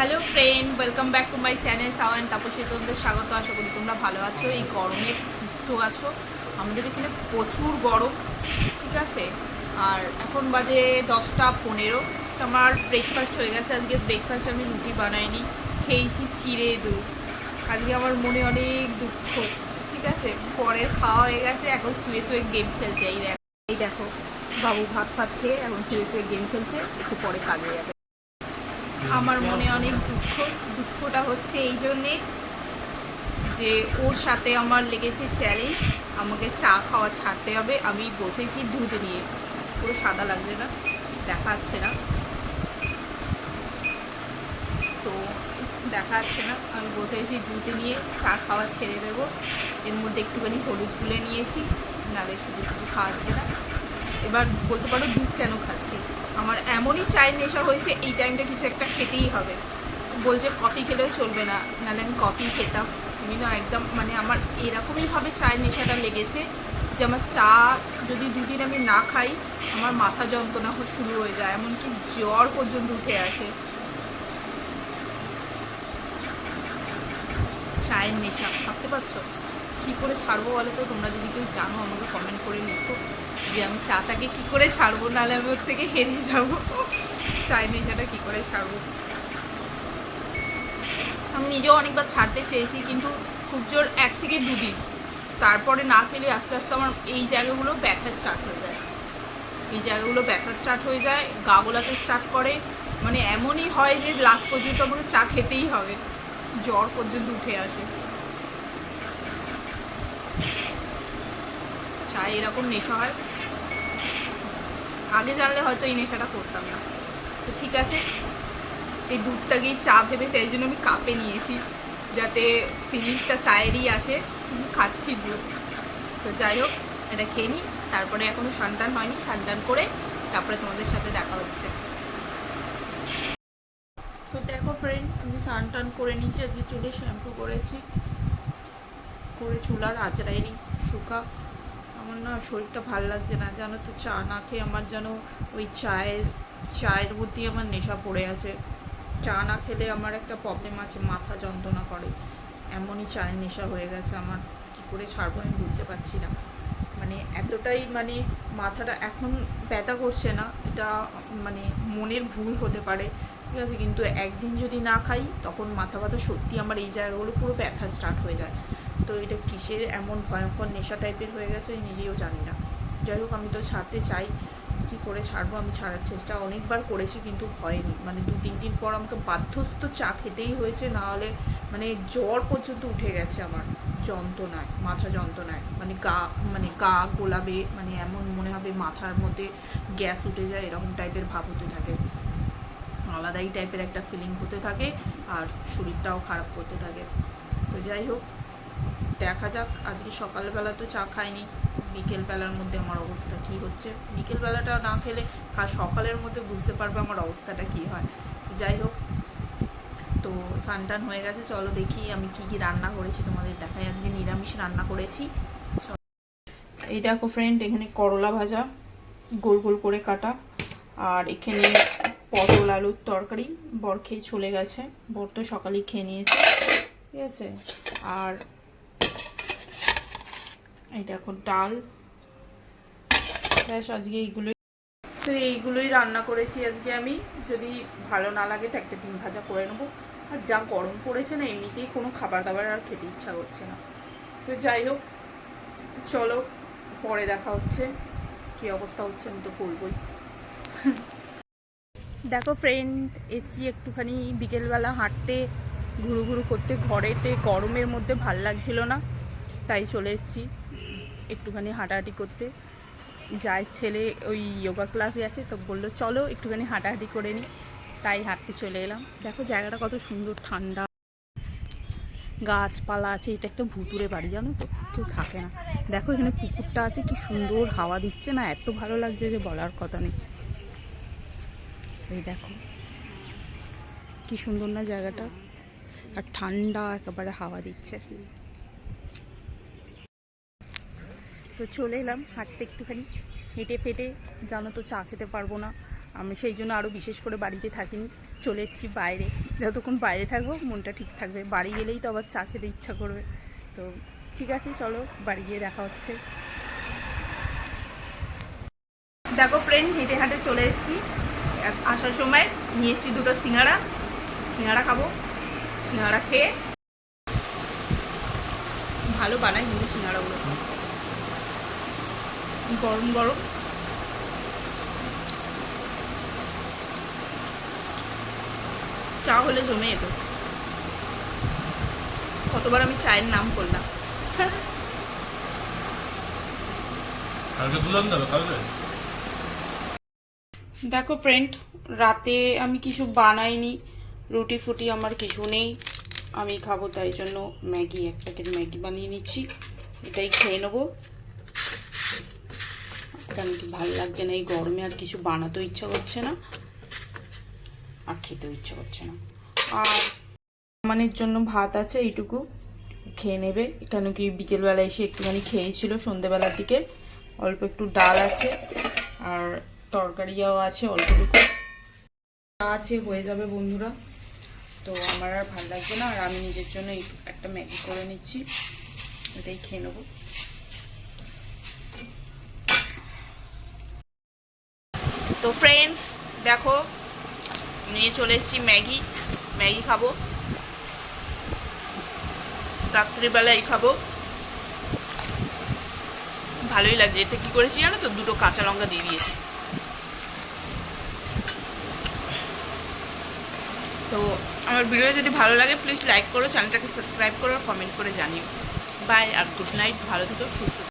Hello friend, welcome back to my channel Sawan Tapasi. তোমাদের স্বাগত। আশা করি তোমরা ভালো আছো, এই গরমে সুস্থ আছো। আমাদের এখানে প্রচুর গরম, ঠিক আছে। আর এখন বাজে 10টা 15। আমার ব্রেকফাস্ট হয়ে গেছে। আজকে ব্রেকফাস্ট আমি রুটি বানাইনি, খেয়েছি চিড়ে দুধ। আজকে আমার মনে অনেক দুঃখ, ঠিক আছে। পরের খাওয়া হয়ে গেছে, এখন শুয়ে শুয়ে গেম খেলছে। এই দেখো বাবু ভাত ভাত খেয়ে এখন শুয়ে শুয়ে গেম খেলছে, একটু পরে কাজে যাবে। আমার মনে অনেক দুঃখ। দুঃখটা হচ্ছে এই জন্যে যে ওর সাথে আমার লেগেছে চ্যালেঞ্জ, আমাকে চা খাওয়া ছাড়তে হবে। আমি বসেছি দুধ নিয়ে, পুরো সাদা লাগছে না, দেখা যাচ্ছে না তো, দেখা যাচ্ছে না। আমি বসেছি দুধ নিয়ে, চা খাওয়া ছেড়ে দেবো। এর মধ্যে একটুখানি হলুদ তুলে নিয়েছি, নাহলে শুধু শুধু খাওয়া যাবে না। এবার বলতে পারো দুধ কেন খাচ্ছি, আমার এমনই চায়ের নেশা হয়েছে এই টাইমটা কিছু একটা খেতেই হবে। বলছে কফি খেলেও চলবে না, নাহলে আমি কফি খেতাম। আমি না একদম মানে আমার এরকমইভাবে চায়ের নেশাটা লেগেছে যে আমার চা যদি দুদিন আমি না খাই, আমার মাথা যন্ত্রণা শুরু হয়ে যায়, এমনকি জ্বর পর্যন্ত উঠে আসে। চায়ের নেশা, ভাবতে পারছো কী করে ছাড়বো বলো তো? তোমরা যদি কেউ জানো আমাকে কমেন্ট করে লিখো যে আমি চাটাকে কী করে ছাড়বো, নাহলে আমি ওর থেকে হেরে যাবো। চায়ের নেশাটা কী করে ছাড়বো? আমি নিজেও অনেকবার ছাড়তে চেয়েছি, কিন্তু খুব জোর 1 থেকে 2 দিন, তারপরে না খেলে আস্তে আস্তে আমার এই জায়গাগুলো ব্যথা স্টার্ট হয়ে যায়। এই জায়গাগুলো ব্যথা স্টার্ট হয়ে যায়, গা গোলাতে স্টার্ট করে। মানে এমনই হয় যে লাস্ট পর্যন্ত আমাকে চা খেতেই হবে, জ্বর পর্যন্ত উঠে আসে। চায় এরকম নেশা হয়, আগে জানলে হয়তো এই নেশাটা করতাম না। তো ঠিক আছে, এই দুধটাকেই চা ভেবে তাই জন্য আমি কাপে নিয়েছি, যাতে ফিলিংসটা চায়েরই আসে। খাচ্ছি দুধ। তো যাই হোক, এটা খেয়ে নিই, তারপরে এখনও স্নান হয়নি, স্নান করে তারপরে তোমাদের সাথে দেখা হচ্ছে। তো দেখো ফ্রেন্ড, আমি স্নান করে নিয়েছি, আজকে চুলে শ্যাম্পু করেছি, করে চুল আর আঁচড়াইনি, শুকা। আমার না শরীরটা ভাল লাগছে না, জানো তো। চা না খেয়ে আমার যেন ওই চায়ের প্রতি আমার নেশা পড়ে আছে। চা না খেলে আমার একটা প্রবলেম আছে, মাথা যন্ত্রণা করে। এমনই চায়ের নেশা হয়ে গেছে আমার, কী করে ছাড়বো আমি বুঝতে পারছি না। মানে এতটাই মানে মাথাটা এখন ব্যথা করছে না, এটা মানে মনের ভুল হতে পারে, ঠিক আছে। কিন্তু একদিন যদি না খাই, তখন মাথা ব্যথা সত্যি আমার এই জায়গাগুলো পুরো ব্যথা স্টার্ট হয়ে যায়। তো এটা কিসের এমন ভয়ঙ্কর নেশা টাইপের হয়ে গেছে নিজেও জানি না। যাই হোক, আমি তো ছাড়তে চাই, কী করে ছাড়বো? আমি ছাড়ার চেষ্টা অনেকবার করেছি, কিন্তু হয়নি। মানে 2-3 দিন পর আমাকে বাধ্যস্থ চা খেতেই হয়েছে, নাহলে মানে জ্বর পর্যন্ত উঠে গেছে আমার, যন্ত্রণায়, মাথা যন্ত্রণায়। মানে গা গোলাবে, মানে এমন মনে হবে মাথার মধ্যে গ্যাস উঠে যায়, এরকম টাইপের ভাব হতে থাকে, আলাদাই টাইপের একটা ফিলিং হতে থাকে, আর শরীরটাও খারাপ করতে থাকে। তো যাই হোক, দেখা যাক। আজকে সকালবেলা তো চা খাইনি, বিকেলবেলার মধ্যে আমার অবস্থা কী হচ্ছে। বিকেলবেলাটা না খেলে সকালের মধ্যে বুঝতে পারবে আমার অবস্থাটা কী হয়। যাই হোক, তো স্নান হয়ে গেছে, চলো দেখি আমি কি কি রান্না করেছি তোমাদের দেখাই। আজকে নিরামিষ রান্না করেছি। এই দেখো ফ্রেন্ড, এখানে করলা ভাজা গোল গোল করে কাটা, আর এখানে পটল আলুর তরকারি। বর খেয়ে চলে গেছে, বর তো সকালেই খেয়ে নিয়েছে, ঠিক আছে। আর এই দেখো ডাল, ব্যাস আজকে এইগুলোই। তো এইগুলোই রান্না করেছি আজকে আমি। যদি ভালো না লাগে তো একটা ডিম ভাজা করে নেবো। আর যা গরম পড়েছে না, এমনিতেই কোনো খাবার দাবার আর খেতে ইচ্ছা করছে না। তো যাই হোক, চলো পরে দেখা হচ্ছে, কী অবস্থা হচ্ছে আমি তো বলবোই। দেখো ফ্রেন্ড, এসছি একটুখানি বিকেলবেলা হাঁটতে, ঘুরু ঘুরু করতে। ঘরেতে গরমের মধ্যে ভাল লাগছিল না, তাই চলে এসছি একটুখানি হাঁটাহাঁটি করতে। যার ছেলে ওই যোগা ক্লাসে আছে, তো বললো চলো একটুখানি হাঁটাহাঁটি করে নিই, তাই হাঁটতে চলে এলাম। দেখো জায়গাটা কত সুন্দর, ঠান্ডা, গাছপালা আছে। এটা একটা ভুতুরে বাড়ি, জানো তো, কেউ থাকে না। দেখো এখানে পুকুরটা আছে, কি সুন্দর হাওয়া দিচ্ছে না, এত ভালো লাগছে যে বলার কথা নেই। এই দেখো কি সুন্দর না জায়গাটা, আর ঠান্ডা একেবারে হাওয়া দিচ্ছে। তো চলে এলাম হাঁটতে একটুখানি, হেঁটে ফেটে, জানো তো চা খেতে পারবো না, আমি সেই জন্য আরও বিশেষ করে বাড়িতে থাকিনি, চলে এসেছি বাইরে। যতক্ষণ বাইরে থাকবো মনটা ঠিক থাকবে, বাড়ি গেলেই তো আবার চা খেতে ইচ্ছা করবে। তো ঠিক আছে, চলো বাড়ি গিয়ে দেখা হচ্ছে। দেখো ফ্রেন্ড, হেঁটে হাঁটে চলে এসেছি। আসার সময় নিয়ে এসেছি দুটো সিঙ্গাড়া খাবো। সিঙ্গাড়া খেয়ে, ভালো বানাই কিন্তু সিঙ্গাড়াগুলো, গরম গরম। চা হলে জমে যেত। কতবার আমি চায়ের নাম করলাম। দেখো ফ্রেন্ড, রাতে আমি কিছু বানাইনি, রুটি ফুটি আমার কিছু নেই, আমি খাবো তাই জন্য ম্যাগি, এক প্যাকেট ম্যাগি বানিয়ে নিচ্ছি, এটাই খেয়ে নেবো। কারণ কি ভালো লাগছে না এই গরমে, আর কিছু বানাতেও ইচ্ছা করছে না, আর খেতেও ইচ্ছা করছে না। আর আমানের জন্য ভাত আছে এইটুকু, খেয়ে নেবে। কেন কি বিকেলবেলা এসে একটুখানি খেয়েছিল সন্ধেবেলার দিকে, অল্প একটু ডাল আছে আর তরকারিও আছে অল্পটুকু আছে, হয়ে যাবে বন্ধুরা। তো আমার আর ভালো লাগছে না, আর আমি নিজের জন্য একটা ম্যাগি করে নিচ্ছি, এটাই খেয়ে নেবো। তো ফ্রেন্ডস দেখো, নিয়ে চলে এসেছি ম্যাগি খাবো, রাত্রিবেলায় খাবো। ভালোই লাগছে। এতে কী করেছি জানো তো, দুটো কাঁচা লঙ্কা দিয়ে দিয়েছি। তো আমার ভিডিও যদি ভালো লাগে প্লিজ লাইক করো, চ্যানেলটাকে সাবস্ক্রাইব করো, কমেন্ট করে জানিও। বাই, আর গুড নাইট, ভালো থেকো, সুস্থ।